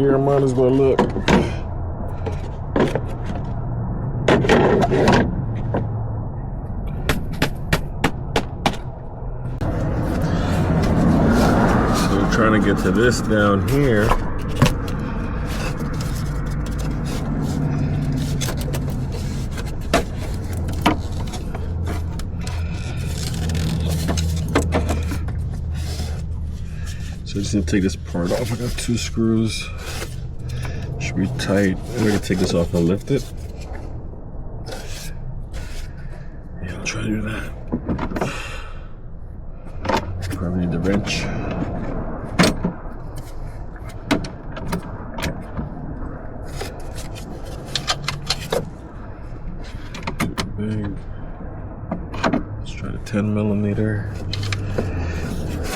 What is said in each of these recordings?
here, I might as well look. So we're trying to get to this down here. So I just need to take this part off. I got 2 screws. Should be tight. I'm gonna take this off and lift it. Yeah, I'll try to do that. Probably need the wrench. Too big. Let's try the 10mm.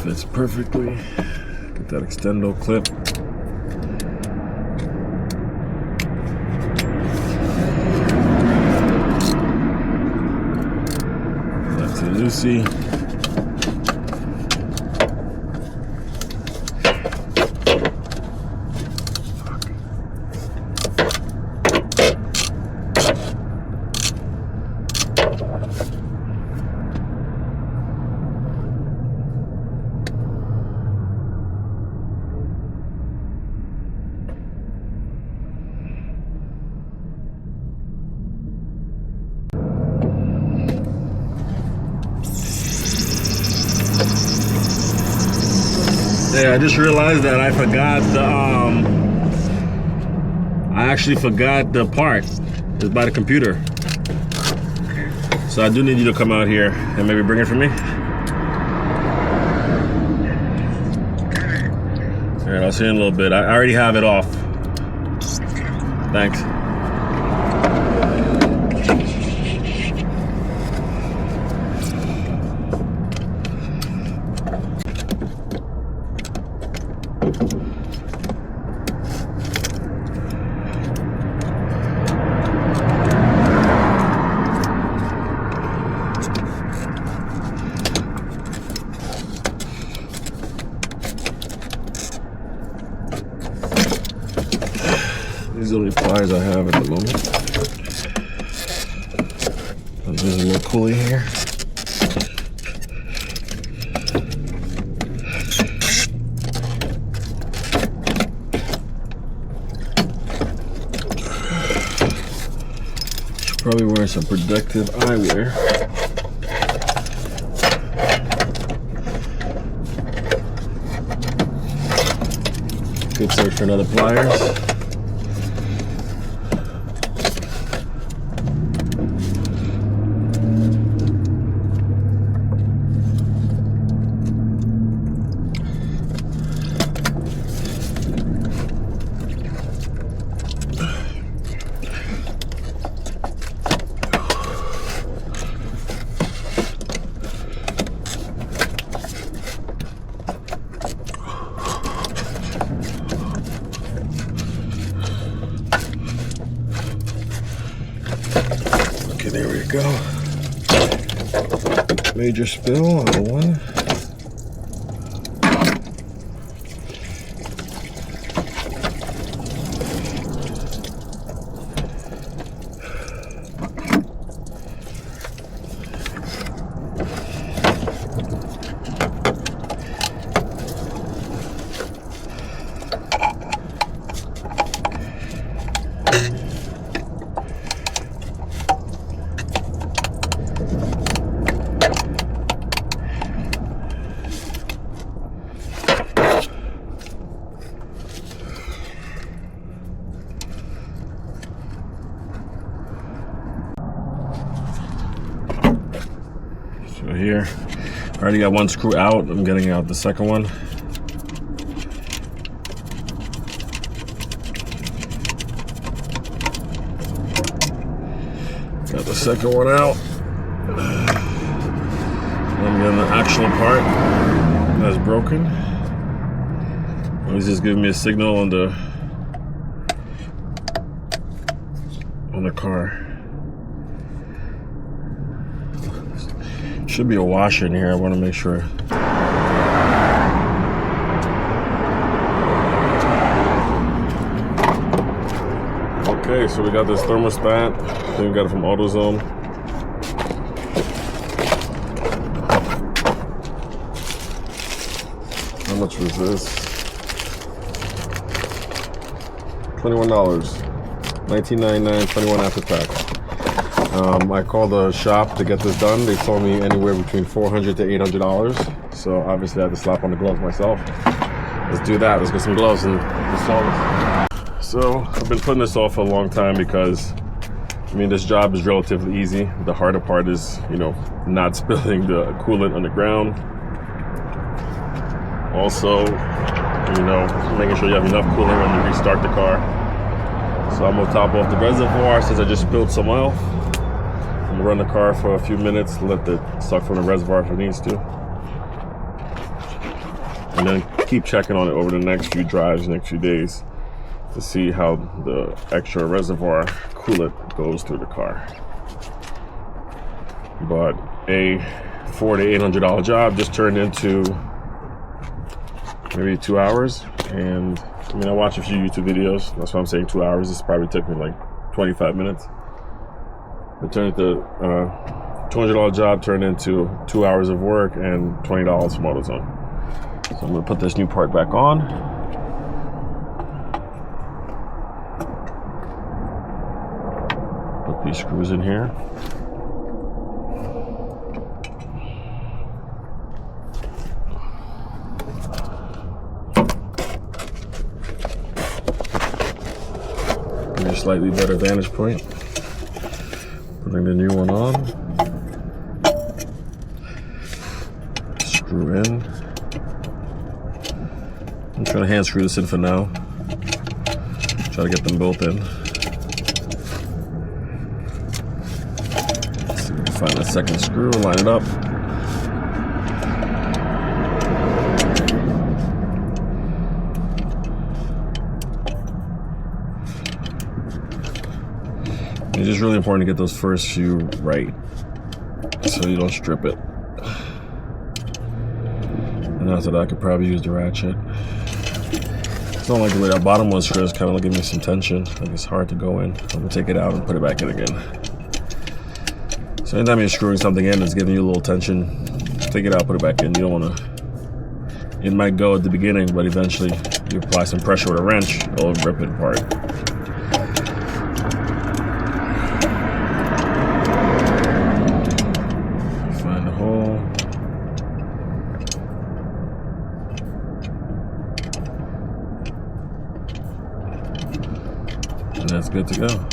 Fits perfectly. Get that extendo clip. That's a Lucy. Yeah, I just realized that I forgot the I actually forgot the part. It's by the computer. So I do need you to come out here and maybe bring it for me. Alright, I'll see you in a little bit. I already have it off. Thanks. These are the only pliers I have at the moment. There's a little pulley here. Should probably wear some protective eyewear. Good search for another pliers. Okay, there we go. Major spill on the one. So here, I already got one screw out. I'm getting out the second one. Got the second one out. I'm getting the actual part that's broken. He's just giving me a signal on the car. Should be a washer in here. I want to make sure. Okay, so we got this thermostat. I think we got it from AutoZone. How much was this? $21. $19.99, $21 after tax. I called the shop to get this done. They told me anywhere between $400 to $800. So obviously I had to slap on the gloves myself. Let's do that. Let's get some gloves and install this. So I've been putting this off for a long time because, I mean, this job is relatively easy. The harder part is, you know, not spilling the coolant on the ground. Also, you know, making sure you have enough coolant when you restart the car. So I'm gonna top off the reservoir since I just spilled some oil. I'm gonna run the car for a few minutes, let it suck from the reservoir if it needs to. And then keep checking on it over the next few drives, next few days, to see how the extra reservoir coolant goes through the car. But a $400 to $800 job just turned into maybe 2 hours. And I mean, I watch a few YouTube videos. That's why I'm saying 2 hours. This probably took me like 25 minutes. It turned into $200 job turned into 2 hours of work and $20 from AutoZone. So I'm gonna put this new part back on. Put these screws in here. Give me a slightly better vantage point. Putting the new one on. Screw in. I'm trying to hand screw this in for now. Try to get them both in. Let's see if we can find that second screw, line it up. It's just really important to get those first few right so you don't strip it. And after that, I could probably use the ratchet. I don't like the way that bottom one screws, kind of like giving me some tension. Like it's hard to go in. I'm gonna take it out and put it back in again. So anytime you're screwing something in that's giving you a little tension, take it out, put it back in. You don't wanna, it might go at the beginning, but eventually you apply some pressure with a wrench, it'll rip it apart. Find the hole. And that's good to go.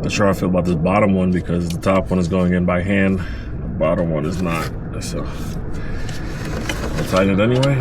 Not sure how I feel about this bottom one because the top one is going in by hand, the bottom one is not. So I'll tighten it anyway.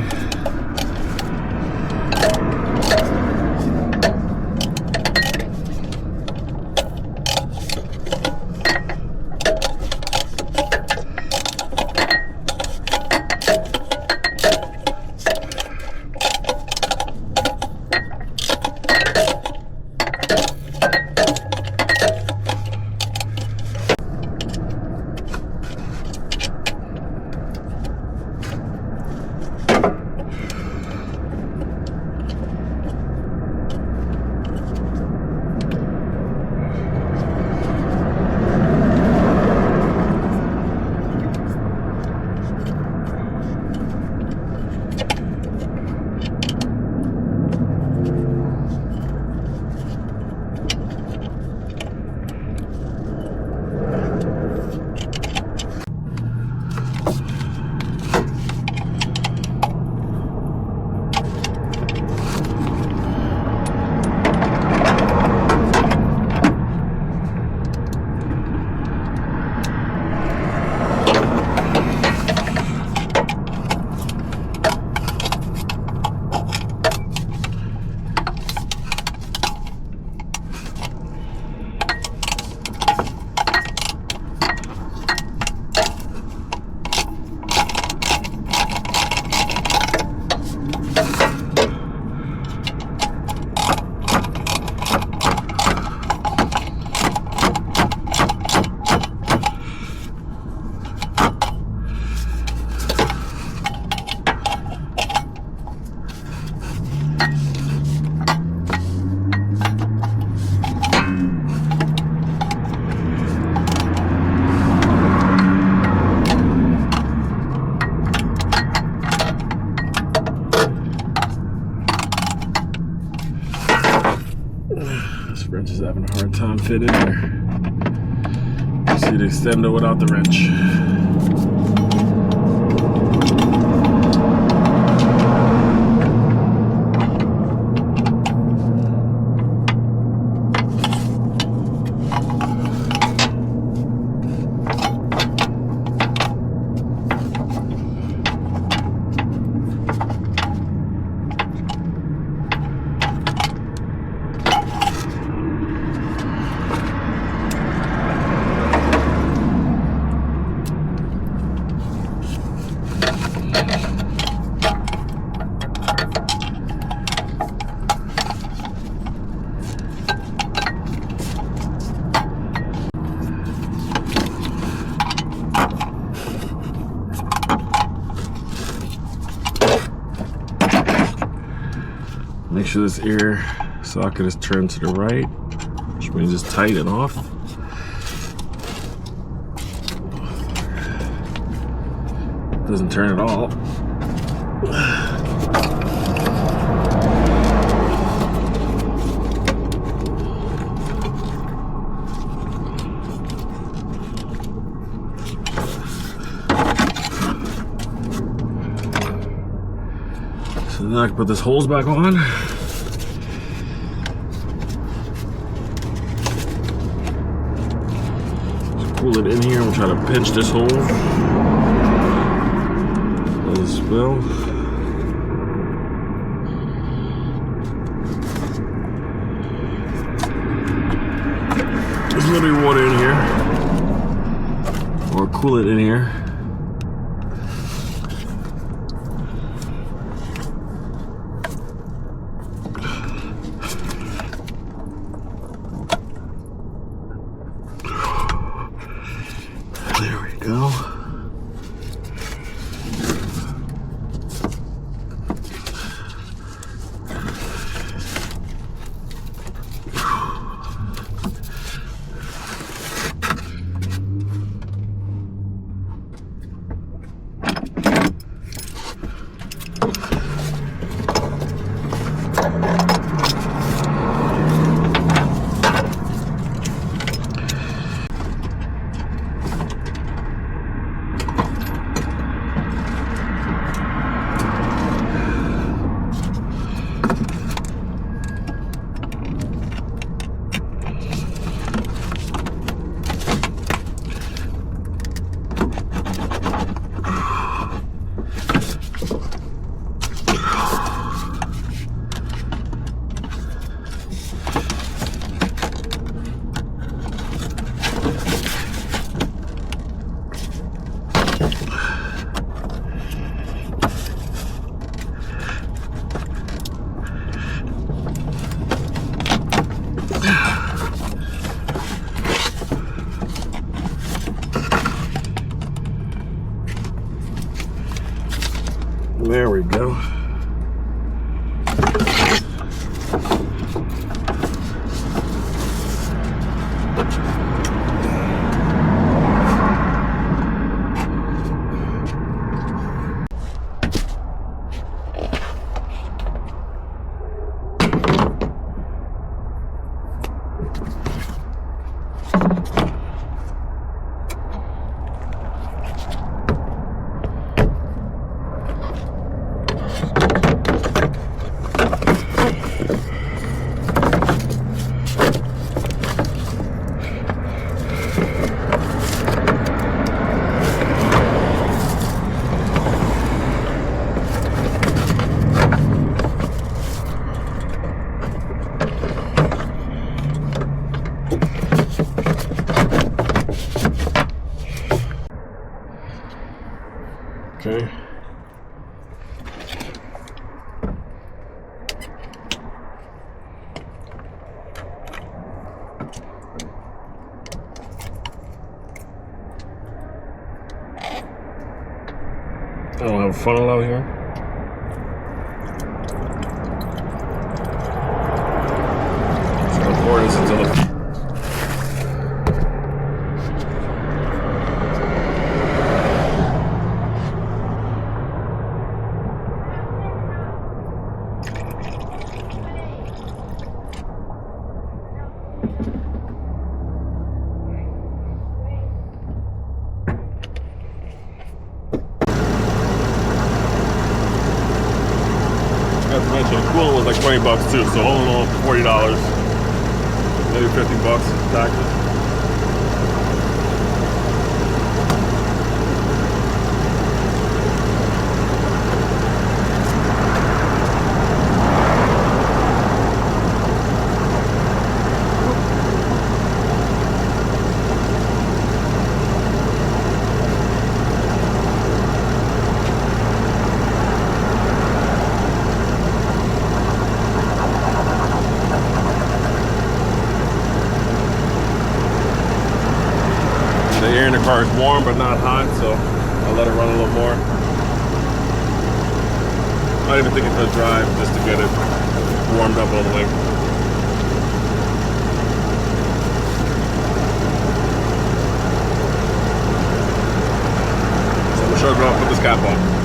fit in there. See the extender without the wrench. Make sure this air socket is turned to the right, which means just tighten it off. Doesn't turn at all. So now I can put this hose back on. Pull it in here. I'm gonna try to pinch this hole. Let it spill. There's literally water in here, or coolant in here. There we go. There we go. Okay. I don't have a funnel out here. So I'll pour this into the... like 20 bucks too. So all in all, $40, maybe 50 bucks taxes. The air in the car is warm but not hot, so I'll let it run a little more. I'm not even thinking to drive just to get it warmed up all the way. So I'm gonna shut it off, put this cap on.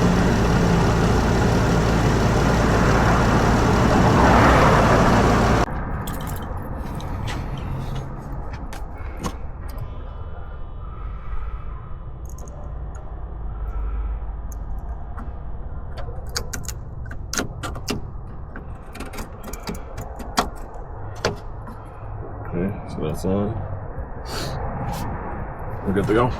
Okay, so that's on. We're good to go.